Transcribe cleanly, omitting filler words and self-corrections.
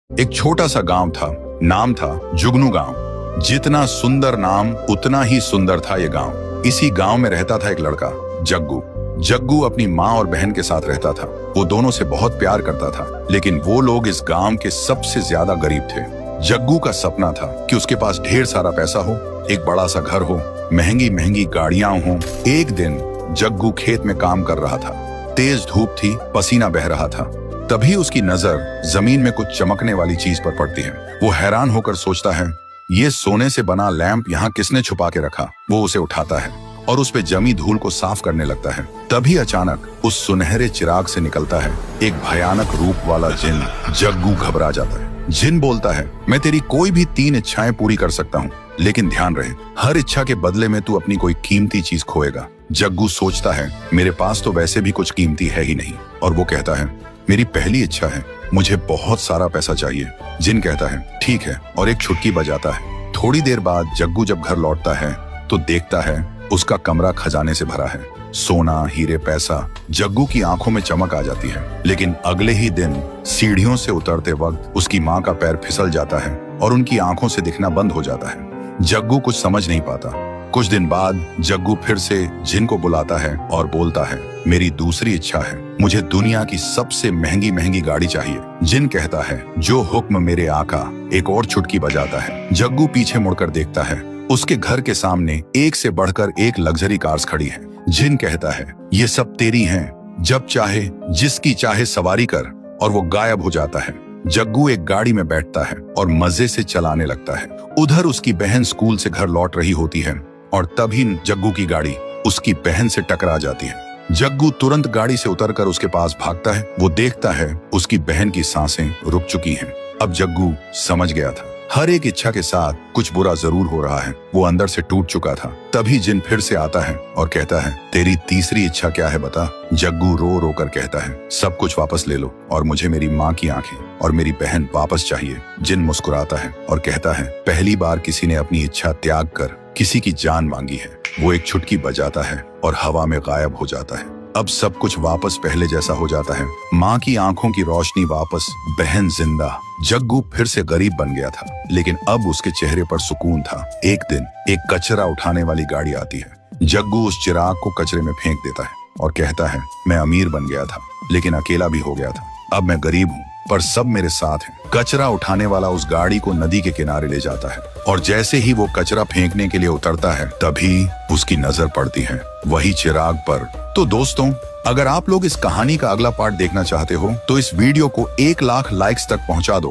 एक छोटा सा गांव था, नाम था जुगनू गांव। जितना सुंदर नाम उतना ही सुंदर था ये गांव। इसी गांव में रहता था एक लड़का, जग्गू। जग्गू अपनी माँ और बहन के साथ रहता था। वो दोनों से बहुत प्यार करता था, लेकिन वो लोग इस गांव के सबसे ज्यादा गरीब थे। जग्गू का सपना था कि उसके पास ढेर सारा पैसा हो, एक बड़ा सा घर हो, महंगी महंगी गाड़ियां हो। एक दिन जग्गू खेत में काम कर रहा था। तेज धूप थी, पसीना बह रहा था। तभी उसकी नजर जमीन में कुछ चमकने वाली चीज पर पड़ती है। वो हैरान होकर सोचता है, ये सोने से बना लैंप यहाँ किसने छुपा के रखा। वो उसे उठाता है और उस पे जमी धूल को साफ करने लगता है। तभी अचानक उस सुनहरे चिराग से निकलता है एक भयानक रूप वाला जिन। जग्गू घबरा जाता है। जिन बोलता है, मैं तेरी कोई भी 3 इच्छाएं पूरी कर सकता हूँ, लेकिन ध्यान रहे, हर इच्छा के बदले में तू अपनी कोई कीमती चीज खोएगा। जग्गू सोचता है, मेरे पास तो वैसे भी कुछ कीमती है ही नहीं। और वो कहता है, मेरी पहली इच्छा है, मुझे बहुत सारा पैसा चाहिए। जिन कहता है, ठीक है, और एक छुटकी बजाता है। थोड़ी देर बाद जग्गू जब घर लौटता है तो देखता है उसका कमरा खजाने से भरा है। सोना, हीरे, पैसा। जग्गू की आंखों में चमक आ जाती है। लेकिन अगले ही दिन सीढ़ियों से उतरते वक्त उसकी माँ का पैर फिसल जाता है और उनकी आंखों से दिखना बंद हो जाता है। जग्गू कुछ समझ नहीं पाता। कुछ दिन बाद जग्गू फिर से जिन को बुलाता है और बोलता है, मेरी दूसरी इच्छा है, मुझे दुनिया की सबसे महंगी महंगी गाड़ी चाहिए। जिन कहता है, जो हुक्म मेरे आका। एक और चुटकी बजाता है। जग्गू पीछे मुड़कर देखता है। उसके घर के सामने एक से बढ़कर एक लग्जरी कार्स खड़ी है। जिन कहता है, ये सब तेरी हैं, जब चाहे जिसकी चाहे सवारी कर। और वो गायब हो जाता है। जग्गू एक गाड़ी में बैठता है और मजे से चलाने लगता है। उधर उसकी बहन स्कूल से घर लौट रही होती है और तभी जग्गू की गाड़ी उसकी बहन से टकरा जाती है। जग्गू तुरंत गाड़ी से उतरकर उसके पास भागता है। वो देखता है उसकी बहन की सांसें रुक चुकी हैं। अब जग्गू समझ गया था, हर एक इच्छा के साथ कुछ बुरा जरूर हो रहा है। वो अंदर से टूट चुका था। तभी जिन फिर से आता है और कहता है, तेरी तीसरी इच्छा क्या है बता। जग्गू रो रो कर कहता है, सब कुछ वापस ले लो और मुझे मेरी माँ की आंखें और मेरी बहन वापस चाहिए। जिन मुस्कुराता है और कहता है, पहली बार किसी ने अपनी इच्छा त्याग कर किसी की जान मांगी है। वो एक छुटकी बजाता है और हवा में गायब हो जाता है। अब सब कुछ वापस पहले जैसा हो जाता है। माँ की आंखों की रोशनी वापस, बहन जिंदा। जग्गू फिर से गरीब बन गया था, लेकिन अब उसके चेहरे पर सुकून था। एक दिन एक कचरा उठाने वाली गाड़ी आती है। जग्गू उस चिराग को कचरे में फेंक देता है और कहता है, मैं अमीर बन गया था, लेकिन अकेला भी हो गया था। अब मैं गरीब हूँ, पर सब मेरे साथ हैं। कचरा उठाने वाला उस गाड़ी को नदी के किनारे ले जाता है और जैसे ही वो कचरा फेंकने के लिए उतरता है, तभी उसकी नजर पड़ती है वही चिराग पर। तो दोस्तों, अगर आप लोग इस कहानी का अगला पार्ट देखना चाहते हो तो इस वीडियो को 1 लाख लाइक्स तक पहुंचा दो।